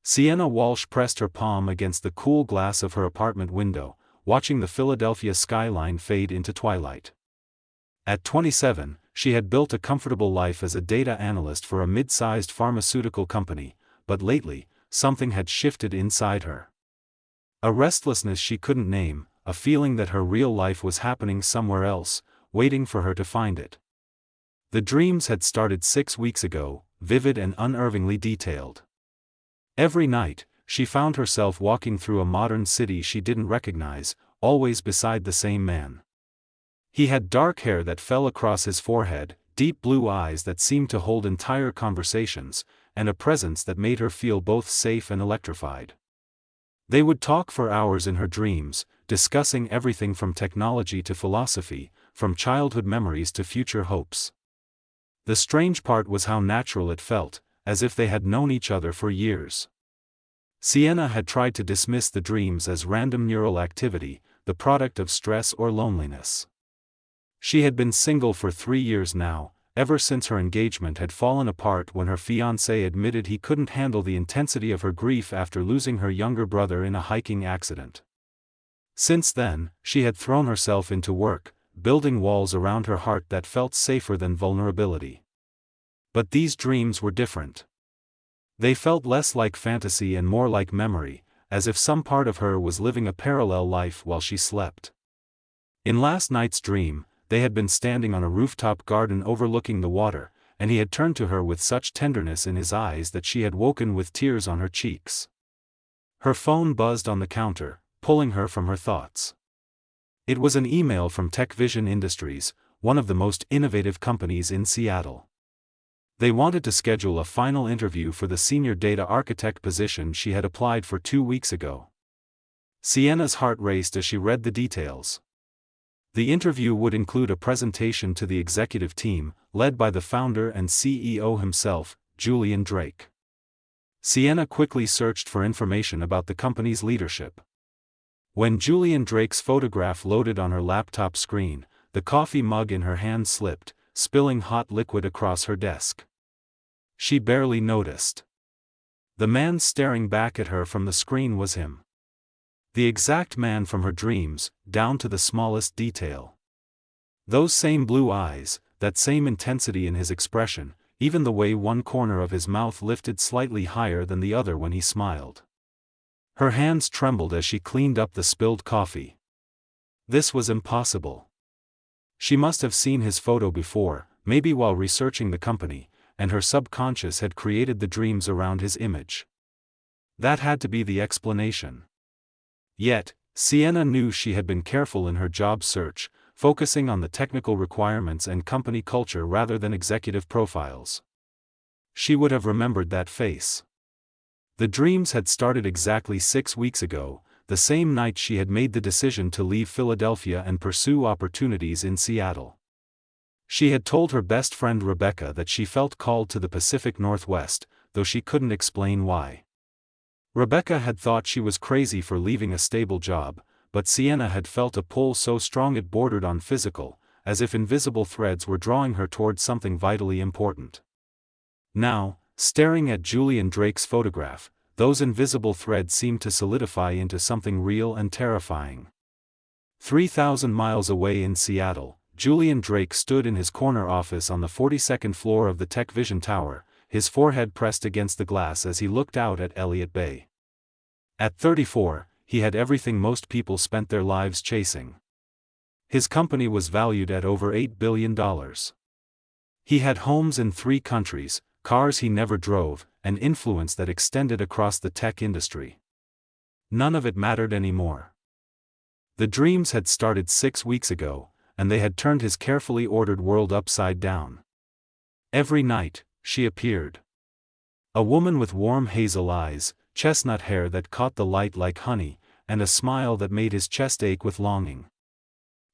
Sienna Walsh pressed her palm against the cool glass of her apartment window, watching the Philadelphia skyline fade into twilight. At 27, she had built a comfortable life as a data analyst for a mid-sized pharmaceutical company, but lately, something had shifted inside her. A restlessness she couldn't name, a feeling that her real life was happening somewhere else, waiting for her to find it. The dreams had started 6 weeks ago, vivid and unervingly detailed. Every night, she found herself walking through a modern city she didn't recognize, always beside the same man. He had dark hair that fell across his forehead, deep blue eyes that seemed to hold entire conversations, and a presence that made her feel both safe and electrified. They would talk for hours in her dreams, discussing everything from technology to philosophy, from childhood memories to future hopes. The strange part was how natural it felt, as if they had known each other for years. Sienna had tried to dismiss the dreams as random neural activity, the product of stress or loneliness. She had been single for 3 years now, ever since her engagement had fallen apart when her fiancé admitted he couldn't handle the intensity of her grief after losing her younger brother in a hiking accident. Since then, she had thrown herself into work, building walls around her heart that felt safer than vulnerability. But these dreams were different. They felt less like fantasy and more like memory, as if some part of her was living a parallel life while she slept. In last night's dream, they had been standing on a rooftop garden overlooking the water, and he had turned to her with such tenderness in his eyes that she had woken with tears on her cheeks. Her phone buzzed on the counter, pulling her from her thoughts. It was an email from TechVision Industries, one of the most innovative companies in Seattle. They wanted to schedule a final interview for the senior data architect position she had applied for 2 weeks ago. Sienna's heart raced as she read the details. The interview would include a presentation to the executive team, led by the founder and CEO himself, Julian Drake. Sienna quickly searched for information about the company's leadership. When Julian Drake's photograph loaded on her laptop screen, the coffee mug in her hand slipped, spilling hot liquid across her desk. She barely noticed. The man staring back at her from the screen was him. The exact man from her dreams, down to the smallest detail. Those same blue eyes, that same intensity in his expression, even the way one corner of his mouth lifted slightly higher than the other when he smiled. Her hands trembled as she cleaned up the spilled coffee. This was impossible. She must have seen his photo before, maybe while researching the company, and her subconscious had created the dreams around his image. That had to be the explanation. Yet, Sienna knew she had been careful in her job search, focusing on the technical requirements and company culture rather than executive profiles. She would have remembered that face. The dreams had started exactly 6 weeks ago, the same night she had made the decision to leave Philadelphia and pursue opportunities in Seattle. She had told her best friend Rebecca that she felt called to the Pacific Northwest, though she couldn't explain why. Rebecca had thought she was crazy for leaving a stable job, but Sienna had felt a pull so strong it bordered on physical, as if invisible threads were drawing her towards something vitally important. Now, staring at Julian Drake's photograph, those invisible threads seemed to solidify into something real and terrifying. 3,000 miles away in Seattle, Julian Drake stood in his corner office on the 42nd floor of the TechVision Tower, his forehead pressed against the glass as he looked out at Elliott Bay. At 34, he had everything most people spent their lives chasing. His company was valued at over $8 billion. He had homes in 3 countries, cars he never drove, and influence that extended across the tech industry. None of it mattered anymore. The dreams had started 6 weeks ago, and they had turned his carefully ordered world upside down. Every night, she appeared. A woman with warm hazel eyes, chestnut hair that caught the light like honey, and a smile that made his chest ache with longing.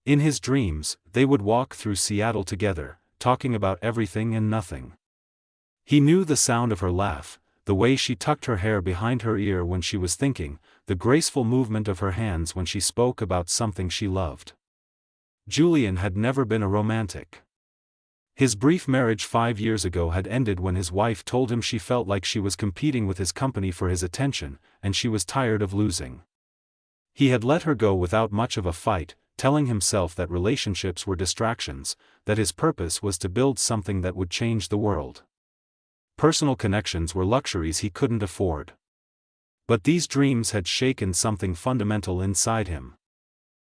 In his dreams, they would walk through Seattle together, talking about everything and nothing. He knew the sound of her laugh, the way she tucked her hair behind her ear when she was thinking, the graceful movement of her hands when she spoke about something she loved. Julian had never been a romantic. His brief marriage 5 years ago had ended when his wife told him she felt like she was competing with his company for his attention, and she was tired of losing. He had let her go without much of a fight, telling himself that relationships were distractions, that his purpose was to build something that would change the world. Personal connections were luxuries he couldn't afford. But these dreams had shaken something fundamental inside him.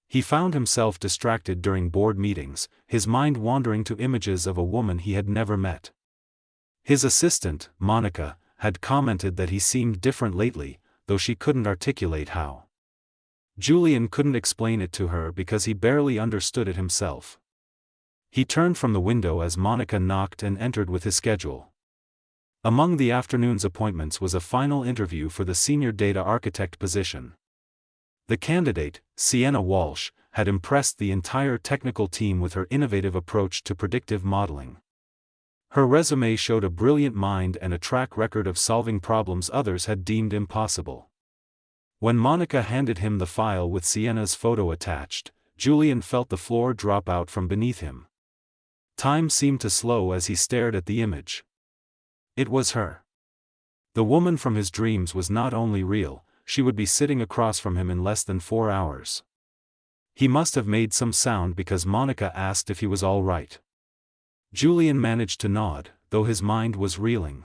He found himself distracted during board meetings, his mind wandering to images of a woman he had never met. His assistant, Monica, had commented that he seemed different lately, though she couldn't articulate how. Julian couldn't explain it to her because he barely understood it himself. He turned from the window as Monica knocked and entered with his schedule. Among the afternoon's appointments was a final interview for the senior data architect position. The candidate, Sienna Walsh, had impressed the entire technical team with her innovative approach to predictive modeling. Her resume showed a brilliant mind and a track record of solving problems others had deemed impossible. When Monica handed him the file with Sienna's photo attached, Julian felt the floor drop out from beneath him. Time seemed to slow as he stared at the image. It was her. The woman from his dreams was not only real, she would be sitting across from him in less than 4 hours. He must have made some sound because Monica asked if he was all right. Julian managed to nod, though his mind was reeling.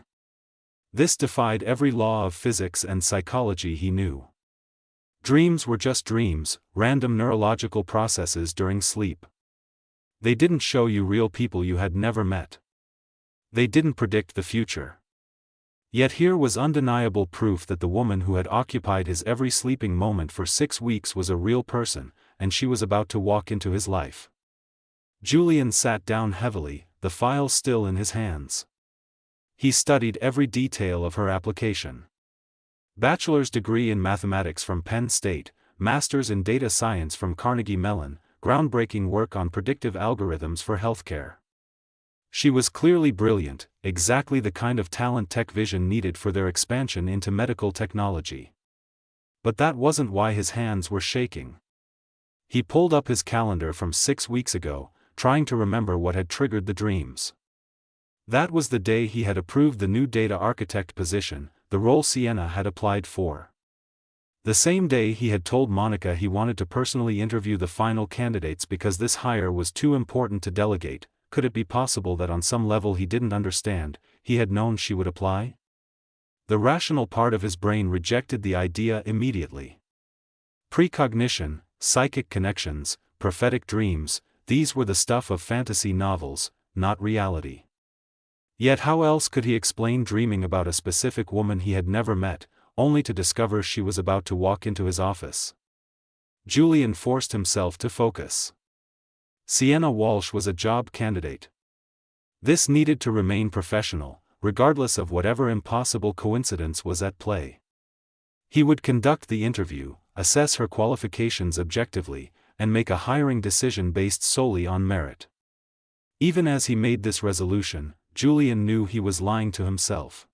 This defied every law of physics and psychology he knew. Dreams were just dreams, random neurological processes during sleep. They didn't show you real people you had never met. They didn't predict the future. Yet here was undeniable proof that the woman who had occupied his every sleeping moment for 6 weeks was a real person, and she was about to walk into his life. Julian sat down heavily, the file still in his hands. He studied every detail of her application. Bachelor's degree in mathematics from Penn State, master's in data science from Carnegie Mellon, groundbreaking work on predictive algorithms for healthcare. She was clearly brilliant, exactly the kind of talent Tech Vision needed for their expansion into medical technology. But that wasn't why his hands were shaking. He pulled up his calendar from 6 weeks ago, trying to remember what had triggered the dreams. That was the day he had approved the new data architect position, the role Sienna had applied for. The same day he had told Monica he wanted to personally interview the final candidates because this hire was too important to delegate. Could it be possible that on some level he didn't understand, he had known she would apply? The rational part of his brain rejected the idea immediately. Precognition, psychic connections, prophetic dreams, these were the stuff of fantasy novels, not reality. Yet how else could he explain dreaming about a specific woman he had never met, only to discover she was about to walk into his office? Julian forced himself to focus. Sienna Walsh was a job candidate. This needed to remain professional, regardless of whatever impossible coincidence was at play. He would conduct the interview, assess her qualifications objectively, and make a hiring decision based solely on merit. Even as he made this resolution, Julian knew he was lying to himself.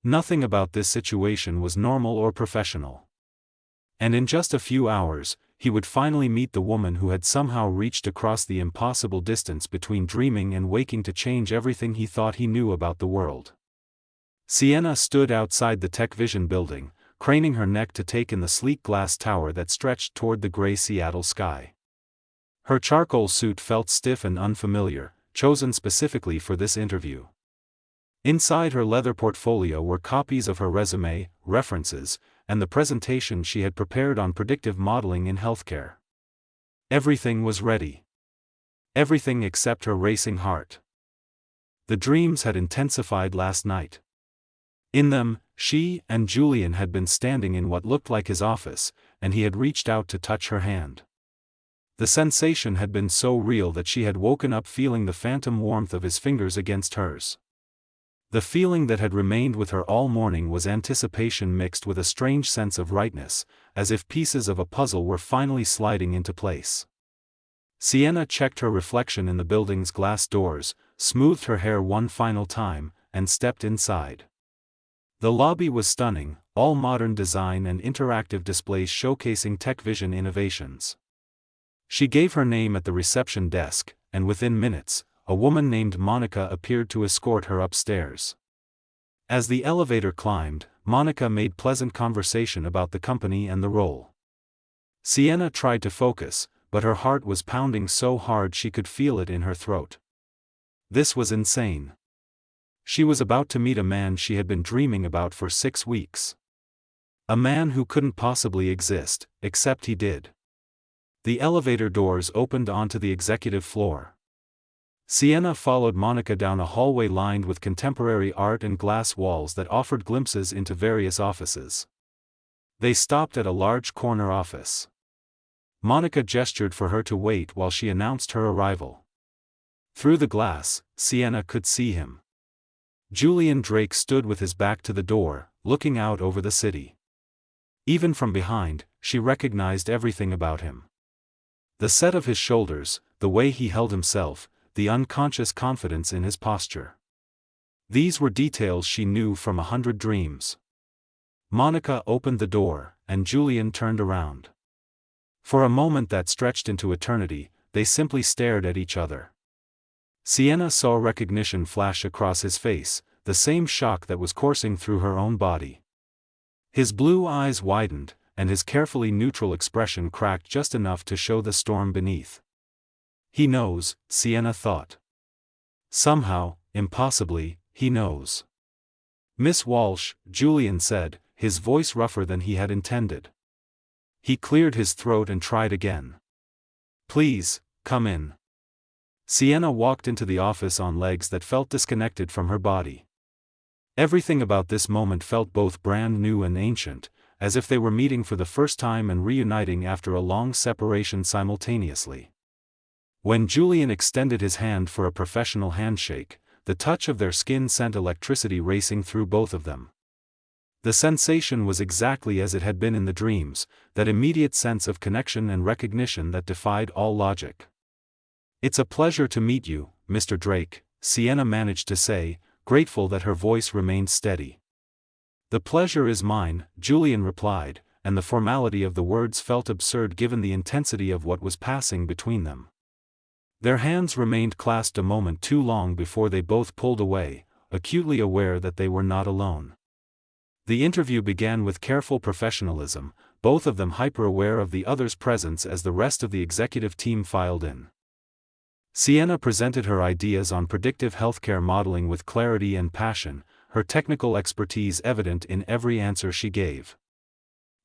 Nothing about this situation was normal or professional. And in just a few hours, he would finally meet the woman who had somehow reached across the impossible distance between dreaming and waking to change everything he thought he knew about the world. Sienna stood outside the Tech Vision building, craning her neck to take in the sleek glass tower that stretched toward the gray Seattle sky. Her charcoal suit felt stiff and unfamiliar, chosen specifically for this interview. Inside her leather portfolio were copies of her resume, references, and the presentation she had prepared on predictive modeling in healthcare. Everything was ready. Everything except her racing heart. The dreams had intensified last night. In them, she and Julian had been standing in what looked like his office, and he had reached out to touch her hand. The sensation had been so real that she had woken up feeling the phantom warmth of his fingers against hers. The feeling that had remained with her all morning was anticipation mixed with a strange sense of rightness, as if pieces of a puzzle were finally sliding into place. Sienna checked her reflection in the building's glass doors, smoothed her hair one final time, and stepped inside. The lobby was stunning, all modern design and interactive displays showcasing Tech Vision innovations. She gave her name at the reception desk, and within minutes, a woman named Monica appeared to escort her upstairs. As the elevator climbed, Monica made pleasant conversation about the company and the role. Sienna tried to focus, but her heart was pounding so hard she could feel it in her throat. This was insane. She was about to meet a man she had been dreaming about for 6 weeks. A man who couldn't possibly exist, except he did. The elevator doors opened onto the executive floor. Sienna followed Monica down a hallway lined with contemporary art and glass walls that offered glimpses into various offices. They stopped at a large corner office. Monica gestured for her to wait while she announced her arrival. Through the glass, Sienna could see him. Julian Drake stood with his back to the door, looking out over the city. Even from behind, she recognized everything about him. The set of his shoulders, the way he held himself, the unconscious confidence in his posture. These were details she knew from 100 dreams. Monica opened the door, and Julian turned around. For a moment that stretched into eternity, they simply stared at each other. Sienna saw recognition flash across his face, the same shock that was coursing through her own body. His blue eyes widened, and his carefully neutral expression cracked just enough to show the storm beneath. He knows, Sienna thought. Somehow, impossibly, he knows. Miss Walsh, Julian said, his voice rougher than he had intended. He cleared his throat and tried again. Please, come in. Sienna walked into the office on legs that felt disconnected from her body. Everything about this moment felt both brand new and ancient, as if they were meeting for the first time and reuniting after a long separation simultaneously. When Julian extended his hand for a professional handshake, the touch of their skin sent electricity racing through both of them. The sensation was exactly as it had been in the dreams, that immediate sense of connection and recognition that defied all logic. "It's a pleasure to meet you, Mr. Drake," Sienna managed to say, grateful that her voice remained steady. "The pleasure is mine," Julian replied, and the formality of the words felt absurd given the intensity of what was passing between them. Their hands remained clasped a moment too long before they both pulled away, acutely aware that they were not alone. The interview began with careful professionalism, both of them hyper-aware of the other's presence as the rest of the executive team filed in. Sienna presented her ideas on predictive healthcare modeling with clarity and passion, her technical expertise evident in every answer she gave.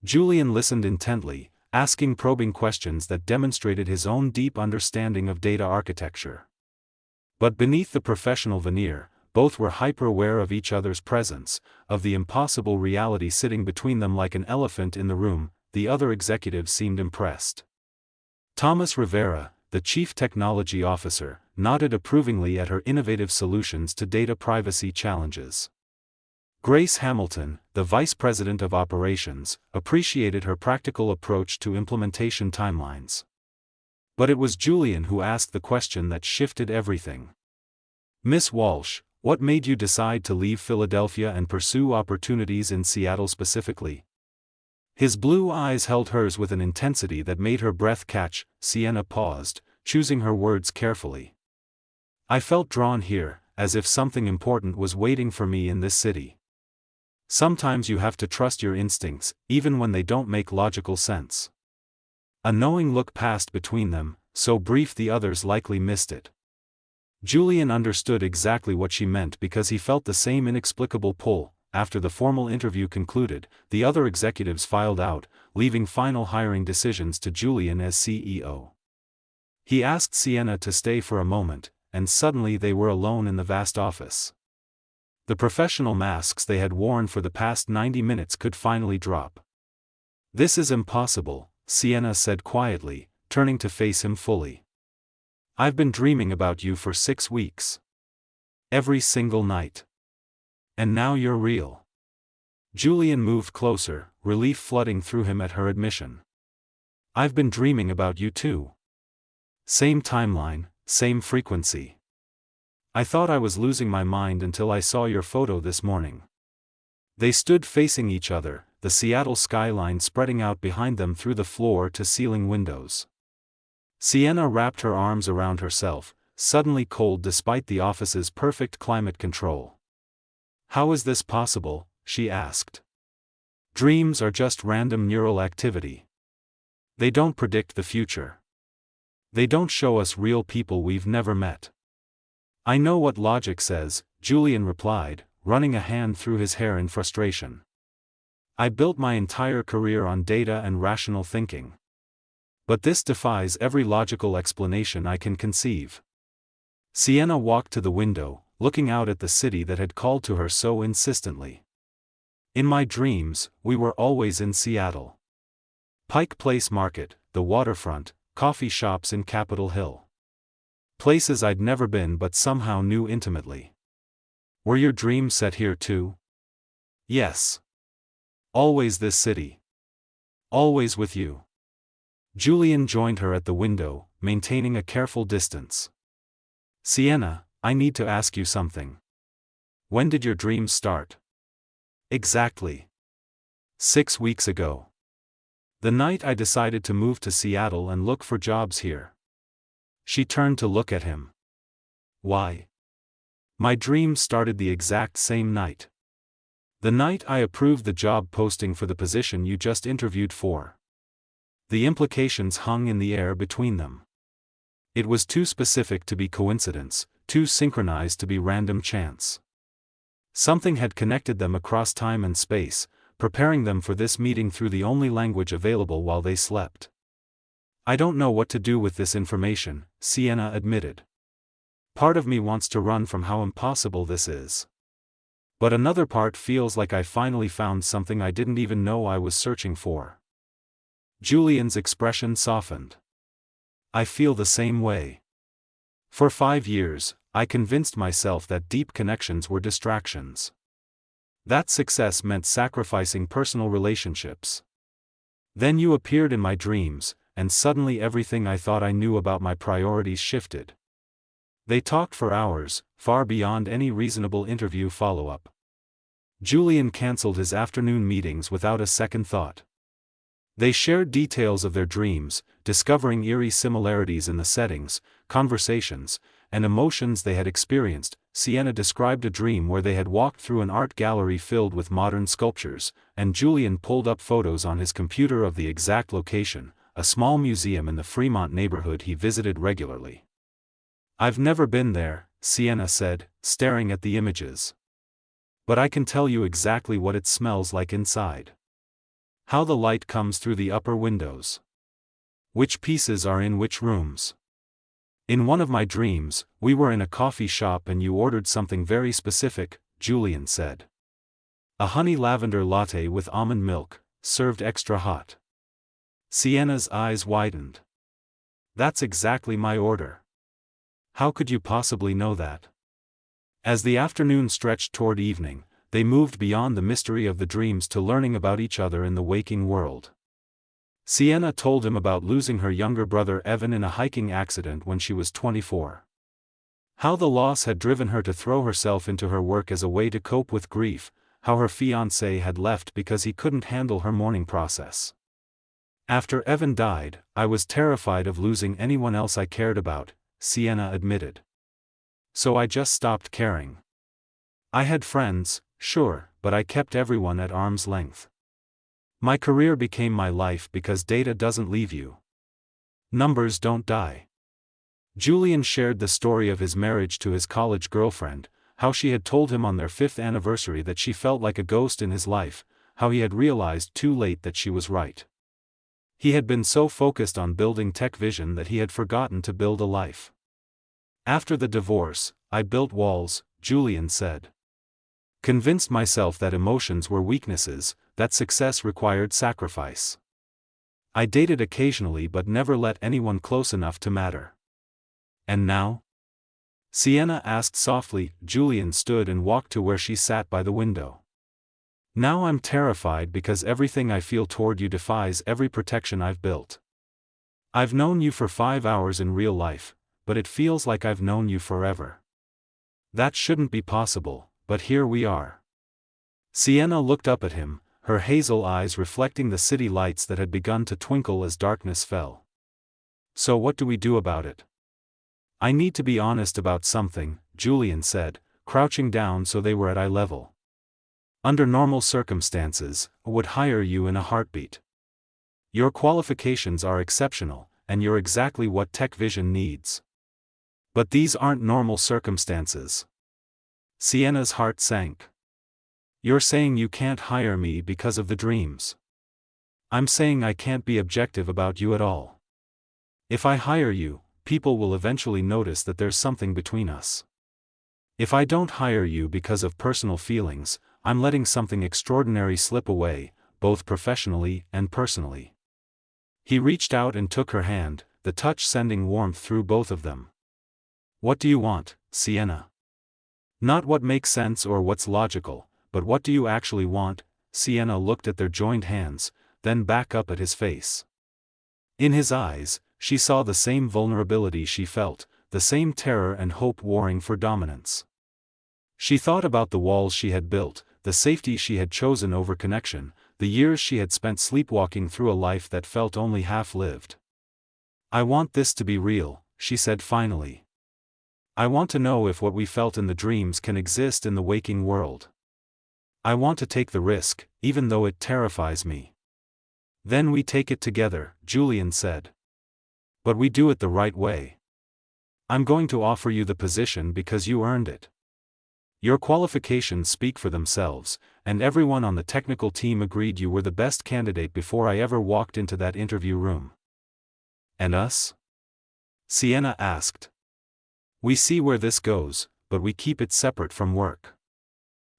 Julian listened intently, asking probing questions that demonstrated his own deep understanding of data architecture. But beneath the professional veneer, both were hyper-aware of each other's presence, of the impossible reality sitting between them like an elephant in the room. The other executives seemed impressed. Thomas Rivera, the chief technology officer, nodded approvingly at her innovative solutions to data privacy challenges. Grace Hamilton, the vice president of operations, appreciated her practical approach to implementation timelines. But it was Julian who asked the question that shifted everything. "Miss Walsh, what made you decide to leave Philadelphia and pursue opportunities in Seattle specifically?" His blue eyes held hers with an intensity that made her breath catch. Sienna paused, choosing her words carefully. "I felt drawn here, as if something important was waiting for me in this city. Sometimes you have to trust your instincts, even when they don't make logical sense." A knowing look passed between them, so brief the others likely missed it. Julian understood exactly what she meant because he felt the same inexplicable pull. After the formal interview concluded, the other executives filed out, leaving final hiring decisions to Julian as CEO. He asked Sienna to stay for a moment, and suddenly they were alone in the vast office. The professional masks they had worn for the past 90 minutes could finally drop. "This is impossible," Sienna said quietly, turning to face him fully. "I've been dreaming about you for 6 weeks. Every single night. And now you're real." Julian moved closer, relief flooding through him at her admission. "I've been dreaming about you too. Same timeline, same frequency. I thought I was losing my mind until I saw your photo this morning." They stood facing each other, the Seattle skyline spreading out behind them through the floor-to-ceiling windows. Sienna wrapped her arms around herself, suddenly cold despite the office's perfect climate control. "How is this possible?" she asked. "Dreams are just random neural activity. They don't predict the future. They don't show us real people we've never met." "I know what logic says," Julian replied, running a hand through his hair in frustration. "I built my entire career on data and rational thinking. But this defies every logical explanation I can conceive." Sienna walked to the window, looking out at the city that had called to her so insistently. "In my dreams, we were always in Seattle. Pike Place Market, the waterfront, coffee shops in Capitol Hill. Places I'd never been but somehow knew intimately." "Were your dreams set here too?" "Yes. Always this city. Always with you." Julian joined her at the window, maintaining a careful distance. "Sienna, I need to ask you something. When did your dreams start?" "Exactly 6 weeks ago. The night I decided to move to Seattle and look for jobs here." She turned to look at him. "Why?" "My dreams started the exact same night. The night I approved the job posting for the position you just interviewed for." The implications hung in the air between them. It was too specific to be coincidence, too synchronized to be random chance. Something had connected them across time and space, preparing them for this meeting through the only language available while they slept. "I don't know what to do with this information," Sienna admitted. "Part of me wants to run from how impossible this is. But another part feels like I finally found something I didn't even know I was searching for." Julian's expression softened. "I feel the same way. For 5 years, I convinced myself that deep connections were distractions. That success meant sacrificing personal relationships. Then you appeared in my dreams, and suddenly everything I thought I knew about my priorities shifted." They talked for hours, far beyond any reasonable interview follow-up. Julian cancelled his afternoon meetings without a second thought. They shared details of their dreams, discovering eerie similarities in the settings, conversations, and emotions they had experienced. Sienna described a dream where they had walked through an art gallery filled with modern sculptures, and Julian pulled up photos on his computer of the exact location, a small museum in the Fremont neighborhood he visited regularly. "I've never been there," Sienna said, staring at the images. "But I can tell you exactly what it smells like inside. How the light comes through the upper windows. Which pieces are in which rooms. In one of my dreams, we were in a coffee shop and you ordered something very specific," Julian said. "A honey lavender latte with almond milk, served extra hot." Sienna's eyes widened. "That's exactly my order. How could you possibly know that?" As the afternoon stretched toward evening, they moved beyond the mystery of the dreams to learning about each other in the waking world. Sienna told him about losing her younger brother Evan in a hiking accident when she was 24. How the loss had driven her to throw herself into her work as a way to cope with grief, how her fiancé had left because he couldn't handle her mourning process. "After Evan died, I was terrified of losing anyone else I cared about," Sienna admitted. "So I just stopped caring. I had friends, sure, but I kept everyone at arm's length. My career became my life because data doesn't leave you. Numbers don't die." Julian shared the story of his marriage to his college girlfriend, how she had told him on their 5th anniversary that she felt like a ghost in his life, how he had realized too late that she was right. He had been so focused on building tech vision that he had forgotten to build a life. "After the divorce, I built walls," Julian said. "Convinced myself that emotions were weaknesses, that success required sacrifice. I dated occasionally but never let anyone close enough to matter." "And now?" Sienna asked softly. Julian stood and walked to where she sat by the window. "Now I'm terrified because everything I feel toward you defies every protection I've built. I've known you for 5 hours in real life, but it feels like I've known you forever. That shouldn't be possible, but here we are." Sienna looked up at him, her hazel eyes reflecting the city lights that had begun to twinkle as darkness fell. "So what do we do about it?" I need to be honest about something, Julian said, crouching down so they were at eye level. Under normal circumstances, I would hire you in a heartbeat. Your qualifications are exceptional, and you're exactly what Tech Vision needs. But these aren't normal circumstances. Sienna's heart sank. You're saying you can't hire me because of the dreams. I'm saying I can't be objective about you at all. If I hire you, people will eventually notice that there's something between us. If I don't hire you because of personal feelings, I'm letting something extraordinary slip away, both professionally and personally. He reached out and took her hand, the touch sending warmth through both of them. What do you want, Sienna? Not what makes sense or what's logical, but what do you actually want? Sienna looked at their joined hands, then back up at his face. In his eyes, she saw the same vulnerability she felt, the same terror and hope warring for dominance. She thought about the walls she had built, the safety she had chosen over connection, the years she had spent sleepwalking through a life that felt only half-lived. I want this to be real, she said finally. I want to know if what we felt in the dreams can exist in the waking world. I want to take the risk, even though it terrifies me. Then we take it together, Julian said. But we do it the right way. I'm going to offer you the position because you earned it. Your qualifications speak for themselves, and everyone on the technical team agreed you were the best candidate before I ever walked into that interview room. And us? Sienna asked. We see where this goes, but we keep it separate from work.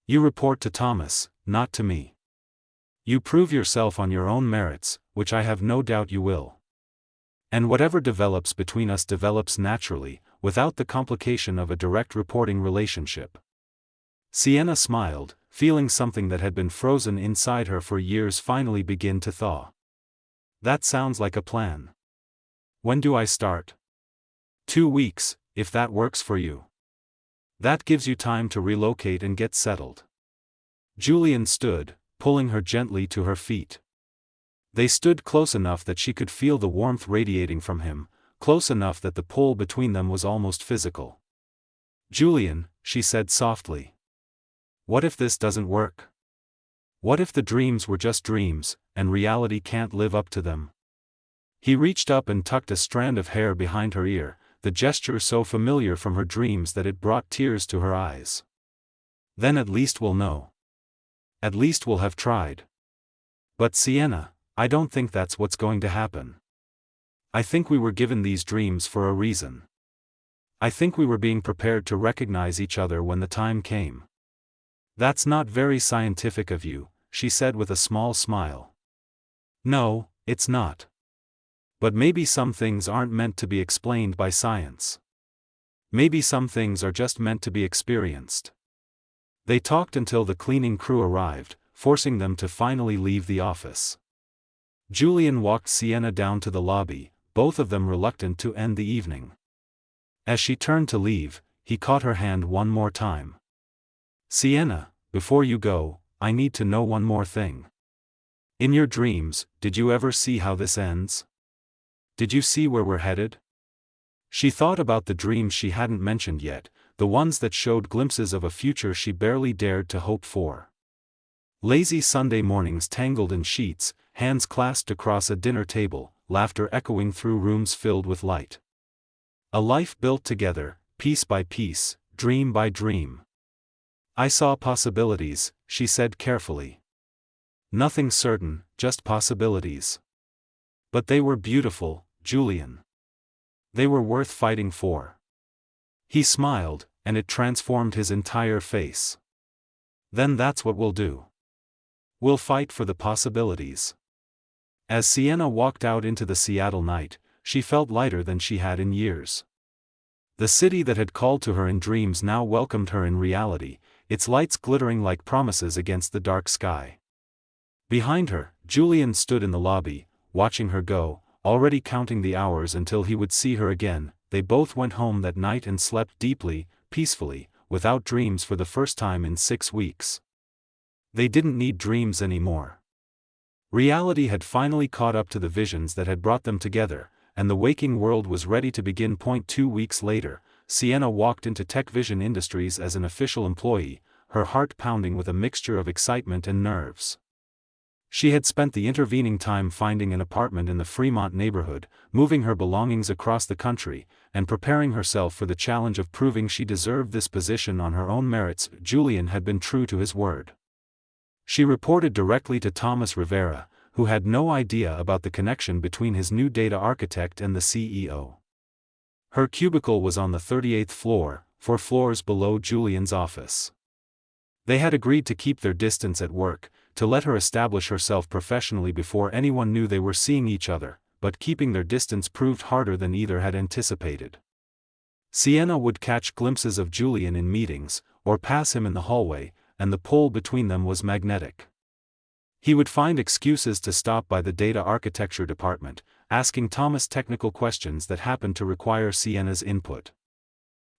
You report to Thomas, not to me. You prove yourself on your own merits, which I have no doubt you will. And whatever develops between us develops naturally, without the complication of a direct reporting relationship. Sienna smiled, feeling something that had been frozen inside her for years finally begin to thaw. That sounds like a plan. When do I start? 2 weeks, if that works for you. That gives you time to relocate and get settled. Julian stood, pulling her gently to her feet. They stood close enough that she could feel the warmth radiating from him, close enough that the pull between them was almost physical. Julian, she said softly. What if this doesn't work? What if the dreams were just dreams, and reality can't live up to them? He reached up and tucked a strand of hair behind her ear, the gesture so familiar from her dreams that it brought tears to her eyes. Then at least we'll know. At least we'll have tried. But Sienna, I don't think that's what's going to happen. I think we were given these dreams for a reason. I think we were being prepared to recognize each other when the time came. That's not very scientific of you, she said with a small smile. No, it's not. But maybe some things aren't meant to be explained by science. Maybe some things are just meant to be experienced. They talked until the cleaning crew arrived, forcing them to finally leave the office. Julian walked Sienna down to the lobby, both of them reluctant to end the evening. As she turned to leave, he caught her hand one more time. Sienna, before you go, I need to know one more thing. In your dreams, did you ever see how this ends? Did you see where we're headed? She thought about the dreams she hadn't mentioned yet, the ones that showed glimpses of a future she barely dared to hope for. Lazy Sunday mornings tangled in sheets, hands clasped across a dinner table, laughter echoing through rooms filled with light. A life built together, piece by piece, dream by dream. I saw possibilities, she said carefully. Nothing certain, just possibilities. But they were beautiful, Julian. They were worth fighting for. He smiled, and it transformed his entire face. Then that's what we'll do. We'll fight for the possibilities. As Sienna walked out into the Seattle night, she felt lighter than she had in years. The city that had called to her in dreams now welcomed her in reality, its lights glittering like promises against the dark sky. Behind her, Julian stood in the lobby, watching her go, already counting the hours until he would see her again. They both went home that night and slept deeply, peacefully, without dreams for the first time in 6 weeks. They didn't need dreams anymore. Reality had finally caught up to the visions that had brought them together, and the waking world was ready to begin. 2 weeks later, Sienna walked into TechVision Industries as an official employee, her heart pounding with a mixture of excitement and nerves. She had spent the intervening time finding an apartment in the Fremont neighborhood, moving her belongings across the country, and preparing herself for the challenge of proving she deserved this position on her own merits. Julian had been true to his word. She reported directly to Thomas Rivera, who had no idea about the connection between his new data architect and the CEO. Her cubicle was on the 38th floor, 4 floors below Julian's office. They had agreed to keep their distance at work, to let her establish herself professionally before anyone knew they were seeing each other, but keeping their distance proved harder than either had anticipated. Sienna would catch glimpses of Julian in meetings, or pass him in the hallway, and the pull between them was magnetic. He would find excuses to stop by the data architecture department, asking Thomas technical questions that happened to require Sienna's input.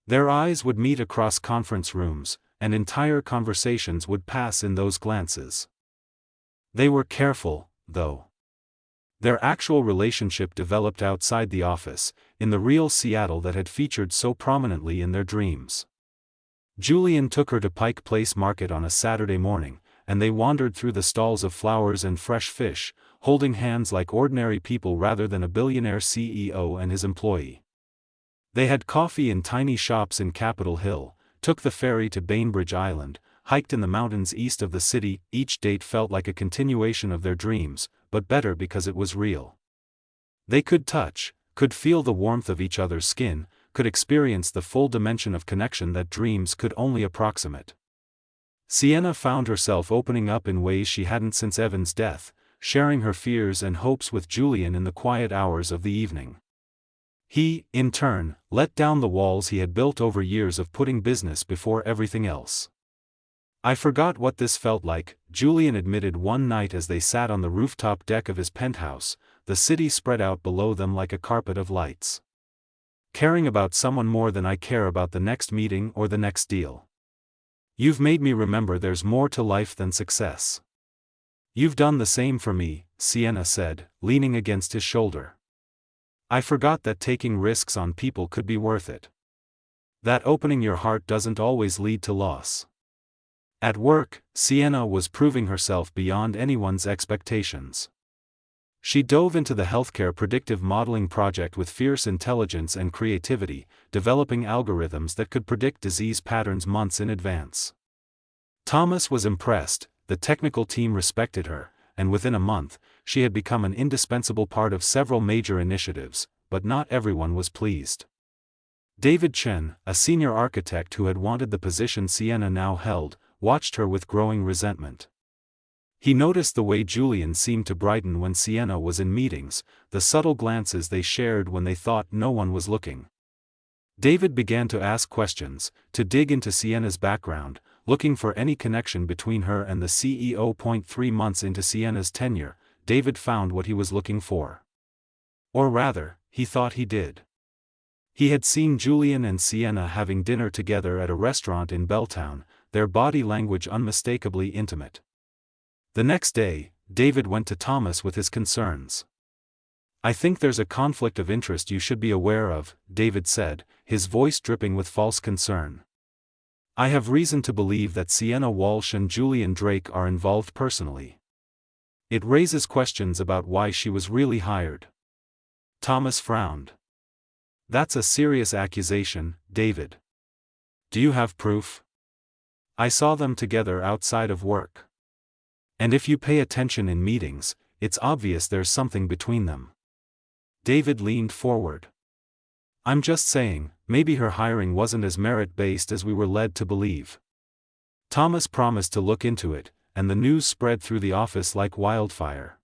Their eyes would meet across conference rooms, and entire conversations would pass in those glances. They were careful, though. Their actual relationship developed outside the office, in the real Seattle that had featured so prominently in their dreams. Julian took her to Pike Place Market on a Saturday morning, and they wandered through the stalls of flowers and fresh fish, holding hands like ordinary people rather than a billionaire CEO and his employee. They had coffee in tiny shops in Capitol Hill, took the ferry to Bainbridge Island, hiked in the mountains east of the city. Each date felt like a continuation of their dreams, but better because it was real. They could touch, could feel the warmth of each other's skin, could experience the full dimension of connection that dreams could only approximate. Sienna found herself opening up in ways she hadn't since Evan's death, sharing her fears and hopes with Julian in the quiet hours of the evening. He, in turn, let down the walls he had built over years of putting business before everything else. "I forgot what this felt like," Julian admitted one night as they sat on the rooftop deck of his penthouse, the city spread out below them like a carpet of lights. "Caring about someone more than I care about the next meeting or the next deal. You've made me remember there's more to life than success." "You've done the same for me," Sienna said, leaning against his shoulder. "I forgot that taking risks on people could be worth it. That opening your heart doesn't always lead to loss." At work, Sienna was proving herself beyond anyone's expectations. She dove into the healthcare predictive modeling project with fierce intelligence and creativity, developing algorithms that could predict disease patterns months in advance. Thomas was impressed, the technical team respected her, and within a month, she had become an indispensable part of several major initiatives, but not everyone was pleased. David Chen, a senior architect who had wanted the position Sienna now held, watched her with growing resentment. He noticed the way Julian seemed to brighten when Sienna was in meetings, the subtle glances they shared when they thought no one was looking. David began to ask questions, to dig into Sienna's background, looking for any connection between her and the CEO. 3 months into Sienna's tenure, David found what he was looking for. Or rather, he thought he did. He had seen Julian and Sienna having dinner together at a restaurant in Belltown, their body language unmistakably intimate. The next day, David went to Thomas with his concerns. "I think there's a conflict of interest you should be aware of," David said, his voice dripping with false concern. "I have reason to believe that Sienna Walsh and Julian Drake are involved personally. It raises questions about why she was really hired." Thomas frowned. "That's a serious accusation, David. Do you have proof?" "I saw them together outside of work. And if you pay attention in meetings, it's obvious there's something between them." David leaned forward. "I'm just saying, maybe her hiring wasn't as merit-based as we were led to believe." Thomas promised to look into it, and the news spread through the office like wildfire.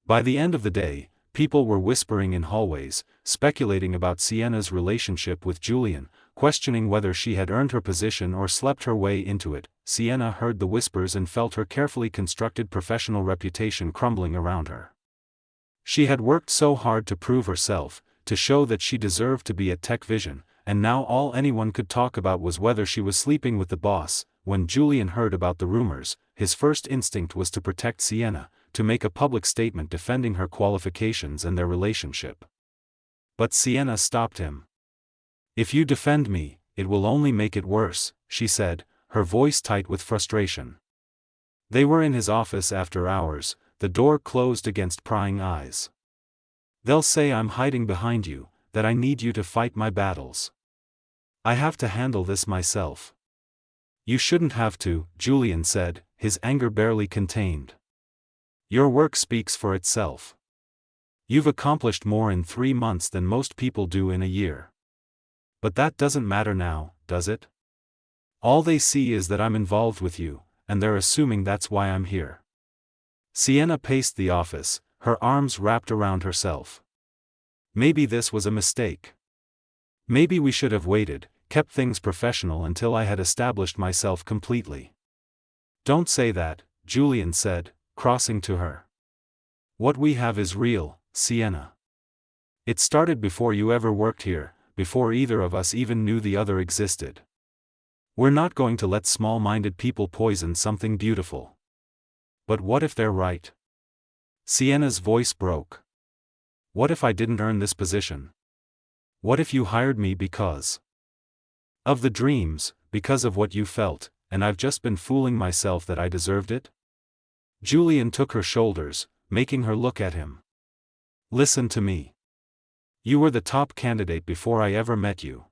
By the end of the day, people were whispering in hallways, speculating about Sienna's relationship with Julian, questioning whether she had earned her position or slept her way into it. Sienna heard the whispers and felt her carefully constructed professional reputation crumbling around her. She had worked so hard to prove herself, to show that she deserved to be at TechVision, and now all anyone could talk about was whether she was sleeping with the boss. When Julian heard about the rumors, his first instinct was to protect Sienna, to make a public statement defending her qualifications and their relationship. But Sienna stopped him. "If you defend me, it will only make it worse," she said, her voice tight with frustration. They were in his office after hours, the door closed against prying eyes. "They'll say I'm hiding behind you, that I need you to fight my battles. I have to handle this myself." "You shouldn't have to," Julian said, his anger barely contained. "Your work speaks for itself. You've accomplished more in 3 months than most people do in a year. But that doesn't matter now, does it? All they see is that I'm involved with you, and they're assuming that's why I'm here." Sienna paced the office, her arms wrapped around herself. "Maybe this was a mistake. Maybe we should have waited, kept things professional until I had established myself completely." "Don't say that," Julian said, crossing to her. "What we have is real, Sienna. It started before you ever worked here, before either of us even knew the other existed. We're not going to let small-minded people poison something beautiful." "But what if they're right?" Sienna's voice broke. "What if I didn't earn this position? What if you hired me because of the dreams, because of what you felt, and I've just been fooling myself that I deserved it?" Julian took her shoulders, making her look at him. "Listen to me. You were the top candidate before I ever met you.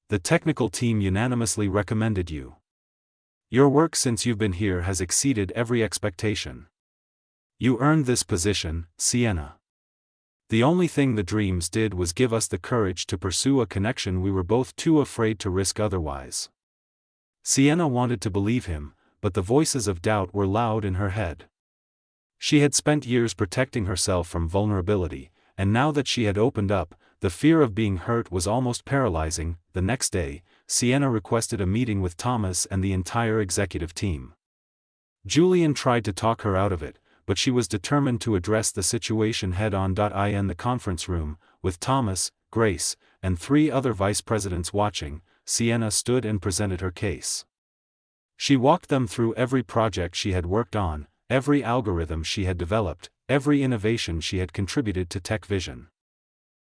The technical team unanimously recommended you. Your work since you've been here has exceeded every expectation. You earned this position, Sienna. The only thing the dreams did was give us the courage to pursue a connection we were both too afraid to risk otherwise." Sienna wanted to believe him, but the voices of doubt were loud in her head. She had spent years protecting herself from vulnerability, and now that she had opened up, the fear of being hurt was almost paralyzing. The next day, Sienna requested a meeting with Thomas and the entire executive team. Julian tried to talk her out of it, but she was determined to address the situation head-on. In the conference room, with Thomas, Grace, and 3 other vice presidents watching, Sienna stood and presented her case. She walked them through every project she had worked on, every algorithm she had developed, every innovation she had contributed to TechVision.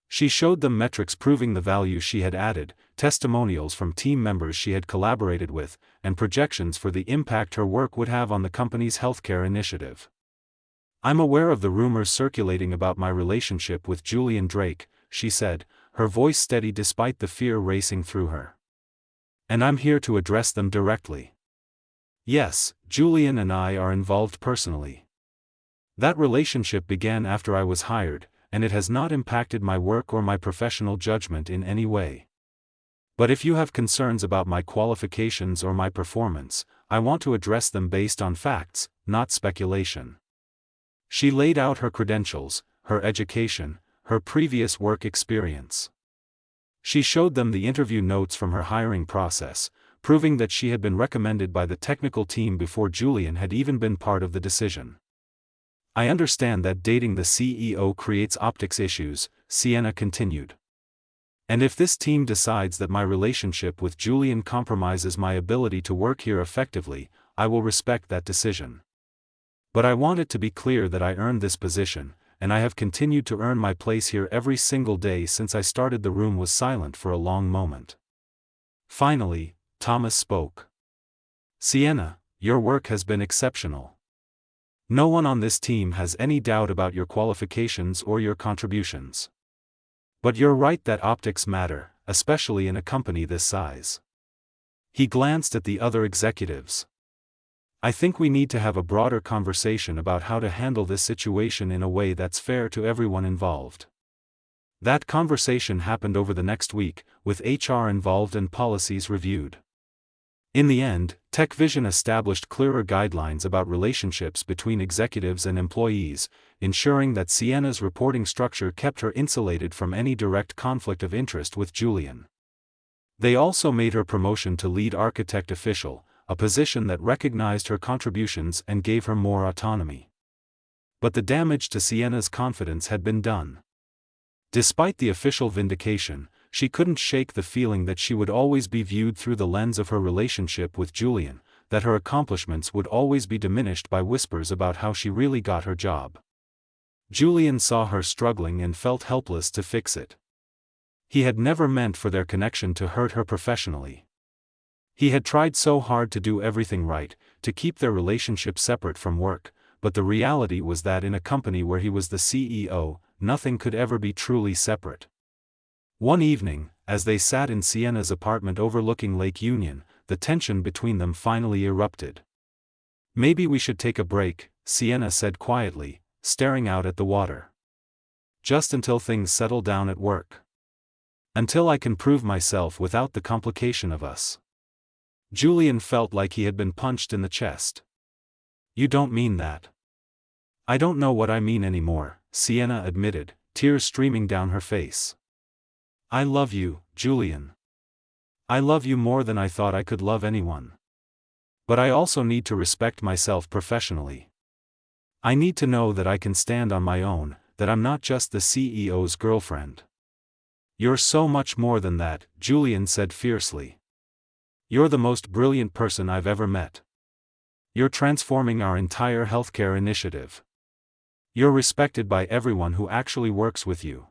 She showed them metrics proving the value she had added, testimonials from team members she had collaborated with, and projections for the impact her work would have on the company's healthcare initiative. "I'm aware of the rumors circulating about my relationship with Julian Drake," she said, her voice steady despite the fear racing through her. "And I'm here to address them directly. Yes, Julian and I are involved personally. That relationship began after I was hired, and it has not impacted my work or my professional judgment in any way. But if you have concerns about my qualifications or my performance, I want to address them based on facts, not speculation." She laid out her credentials, her education, her previous work experience. She showed them the interview notes from her hiring process, proving that she had been recommended by the technical team before Julian had even been part of the decision. "I understand that dating the CEO creates optics issues," Sienna continued. "And if this team decides that my relationship with Julian compromises my ability to work here effectively, I will respect that decision. But I want it to be clear that I earned this position, and I have continued to earn my place here every single day since I started." The room was silent for a long moment. Finally, Thomas spoke. "Sienna, your work has been exceptional. No one on this team has any doubt about your qualifications or your contributions. But you're right that optics matter, especially in a company this size." He glanced at the other executives. "I think we need to have a broader conversation about how to handle this situation in a way that's fair to everyone involved." That conversation happened over the next week, with HR involved and policies reviewed. In the end, TechVision established clearer guidelines about relationships between executives and employees, ensuring that Sienna's reporting structure kept her insulated from any direct conflict of interest with Julian. They also made her promotion to lead architect official, a position that recognized her contributions and gave her more autonomy. But the damage to Sienna's confidence had been done. Despite the official vindication, she couldn't shake the feeling that she would always be viewed through the lens of her relationship with Julian, that her accomplishments would always be diminished by whispers about how she really got her job. Julian saw her struggling and felt helpless to fix it. He had never meant for their connection to hurt her professionally. He had tried so hard to do everything right, to keep their relationship separate from work, but the reality was that in a company where he was the CEO, nothing could ever be truly separate. One evening, as they sat in Sienna's apartment overlooking Lake Union, the tension between them finally erupted. "Maybe we should take a break," Sienna said quietly, staring out at the water. "Just until things settle down at work. Until I can prove myself without the complication of us." Julian felt like he had been punched in the chest. "You don't mean that." "I don't know what I mean anymore," Sienna admitted, tears streaming down her face. "I love you, Julian. I love you more than I thought I could love anyone. But I also need to respect myself professionally. I need to know that I can stand on my own, that I'm not just the CEO's girlfriend." "You're so much more than that," Julian said fiercely. "You're the most brilliant person I've ever met. You're transforming our entire healthcare initiative. You're respected by everyone who actually works with you.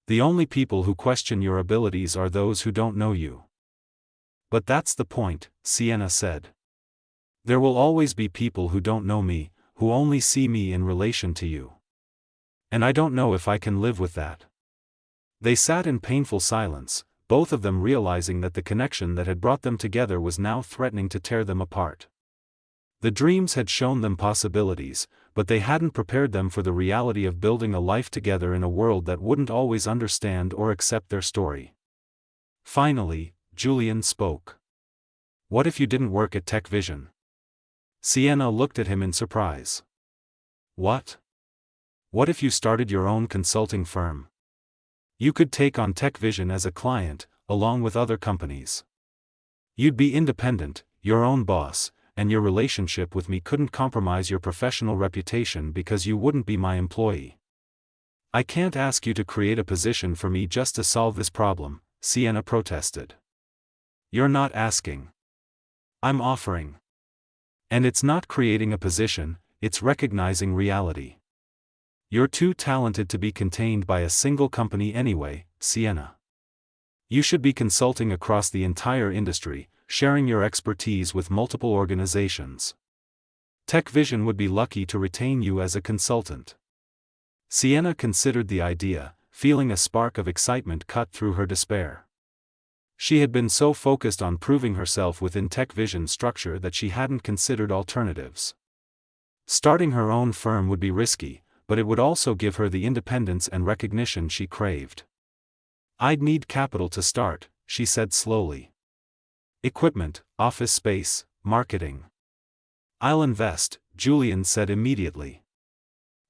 The only people who question your abilities are those who don't know you." "But that's the point," Sienna said. "There will always be people who don't know me, who only see me in relation to you. And I don't know if I can live with that." They sat in painful silence, both of them realizing that the connection that had brought them together was now threatening to tear them apart. The dreams had shown them possibilities, but they hadn't prepared them for the reality of building a life together in a world that wouldn't always understand or accept their story. Finally, Julian spoke. "What if you didn't work at Tech Vision?" Sienna looked at him in surprise. "What? What if you started your own consulting firm? You could take on Tech Vision as a client, along with other companies. You'd be independent, your own boss, and your relationship with me couldn't compromise your professional reputation because you wouldn't be my employee." "I can't ask you to create a position for me just to solve this problem," Sienna protested. "You're not asking. I'm offering. And it's not creating a position, it's recognizing reality. You're too talented to be contained by a single company anyway, Sienna. You should be consulting across the entire industry, sharing your expertise with multiple organizations. Tech Vision would be lucky to retain you as a consultant." Sienna considered the idea, feeling a spark of excitement cut through her despair. She had been so focused on proving herself within Tech Vision's structure that she hadn't considered alternatives. Starting her own firm would be risky, but it would also give her the independence and recognition she craved. "I'd need capital to start," she said slowly. "Equipment, office space, marketing. I'll invest," Julian said immediately.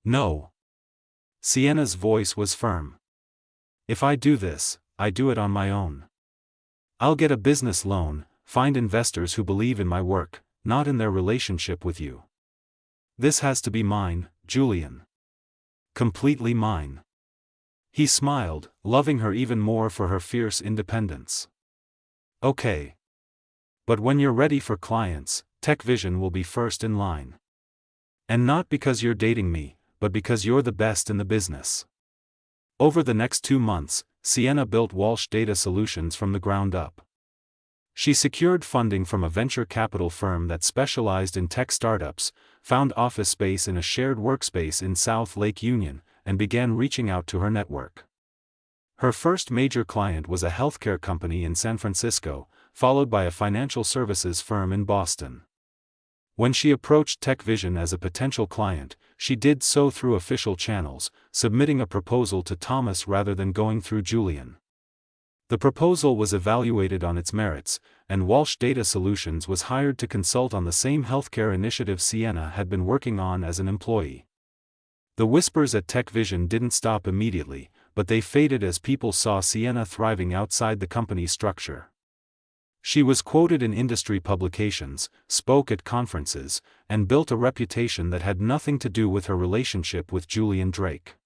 "No." Sienna's voice was firm. "If I do this, I do it on my own. I'll get a business loan, find investors who believe in my work, not in their relationship with you. This has to be mine, Julian. Completely mine." He smiled, loving her even more for her fierce independence. "Okay. But when you're ready for clients, Tech Vision will be first in line. And not because you're dating me, but because you're the best in the business." Over the next 2 months, Sienna built Walsh Data Solutions from the ground up. She secured funding from a venture capital firm that specialized in tech startups, found office space in a shared workspace in South Lake Union, and began reaching out to her network. Her first major client was a healthcare company in San Francisco, followed by a financial services firm in Boston. When she approached Tech Vision as a potential client, she did so through official channels, submitting a proposal to Thomas rather than going through Julian. The proposal was evaluated on its merits, and Walsh Data Solutions was hired to consult on the same healthcare initiative Sienna had been working on as an employee. The whispers at Tech Vision didn't stop immediately, but they faded as people saw Sienna thriving outside the company's structure. She was quoted in industry publications, spoke at conferences, and built a reputation that had nothing to do with her relationship with Julian Drake.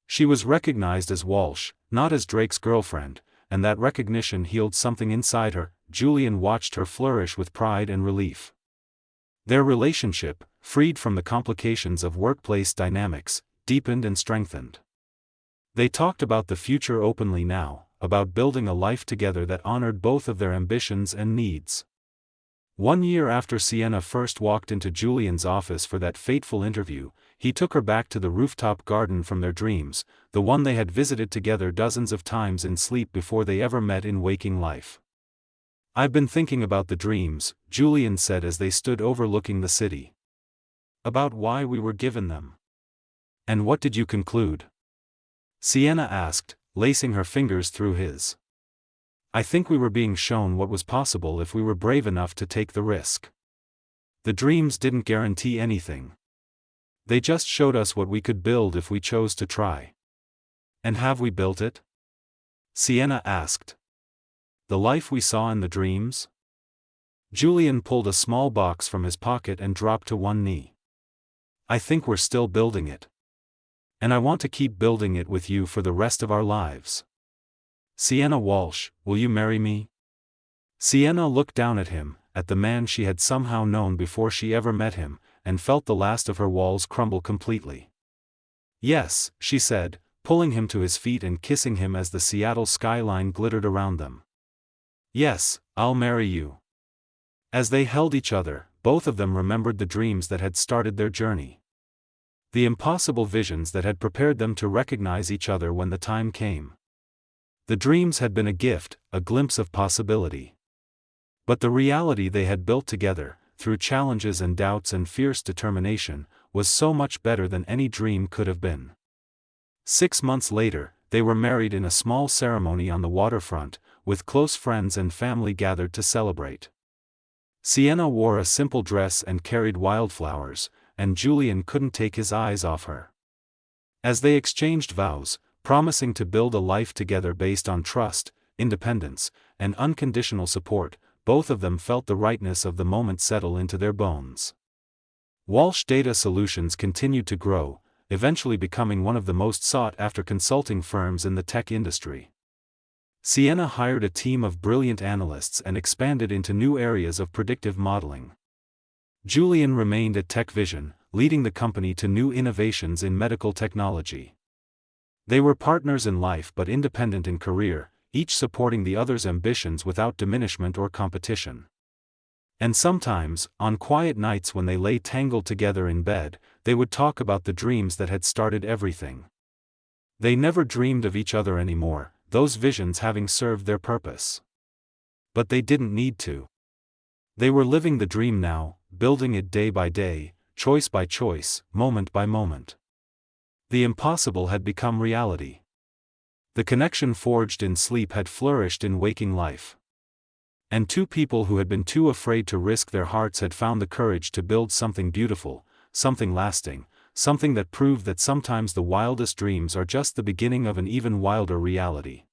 She was recognized as Walsh, not as Drake's girlfriend, and that recognition healed something inside her. Julian watched her flourish with pride and relief. Their relationship, freed from the complications of workplace dynamics, deepened and strengthened. They talked about the future openly now, about building a life together that honored both of their ambitions and needs. 1 year after Sienna first walked into Julian's office for that fateful interview, he took her back to the rooftop garden from their dreams, the one they had visited together dozens of times in sleep before they ever met in waking life. "I've been thinking about the dreams," Julian said as they stood overlooking the city. "About why we were given them." "And what did you conclude?" Sienna asked, lacing her fingers through his. "I think we were being shown what was possible if we were brave enough to take the risk. The dreams didn't guarantee anything. They just showed us what we could build if we chose to try." "And have we built it?" Sienna asked. "The life we saw in the dreams?" Julian pulled a small box from his pocket and dropped to one knee. "I think we're still building it. And I want to keep building it with you for the rest of our lives. Sienna Walsh, will you marry me?" Sienna looked down at him, at the man she had somehow known before she ever met him, and felt the last of her walls crumble completely. "Yes," she said, pulling him to his feet and kissing him as the Seattle skyline glittered around them. "Yes, I'll marry you." As they held each other, both of them remembered the dreams that had started their journey. The impossible visions that had prepared them to recognize each other when the time came. The dreams had been a gift, a glimpse of possibility. But the reality they had built together, through challenges and doubts and fierce determination, was so much better than any dream could have been. 6 months later, they were married in a small ceremony on the waterfront, with close friends and family gathered to celebrate. Sienna wore a simple dress and carried wildflowers, and Julian couldn't take his eyes off her. As they exchanged vows, promising to build a life together based on trust, independence, and unconditional support, both of them felt the rightness of the moment settle into their bones. Walsh Data Solutions continued to grow, eventually becoming one of the most sought-after consulting firms in the tech industry. Sienna hired a team of brilliant analysts and expanded into new areas of predictive modeling. Julian remained at TechVision, leading the company to new innovations in medical technology. They were partners in life but independent in career, each supporting the other's ambitions without diminishment or competition. And sometimes, on quiet nights when they lay tangled together in bed, they would talk about the dreams that had started everything. They never dreamed of each other anymore, those visions having served their purpose. But they didn't need to. They were living the dream now, building it day by day, choice by choice, moment by moment. The impossible had become reality. The connection forged in sleep had flourished in waking life. And two people who had been too afraid to risk their hearts had found the courage to build something beautiful, something lasting, something that proved that sometimes the wildest dreams are just the beginning of an even wilder reality.